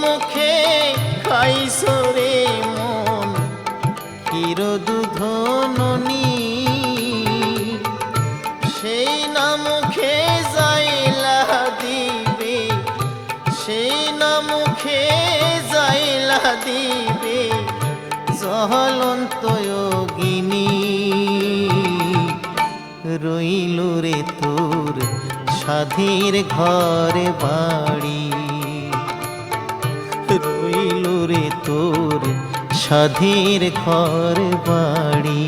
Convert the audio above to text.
মুখে খাইছো রে মন ক্ষীর দুধ ননি, সেই না মুখে যাইলা দিবে, সেই না মুখে যাইলা দিবে জ্বলন্ত অগ্নি। রইল রে তোর সাধের ঘরে বাড়ি, রইল রে তোর সাধের ঘর বাড়ি।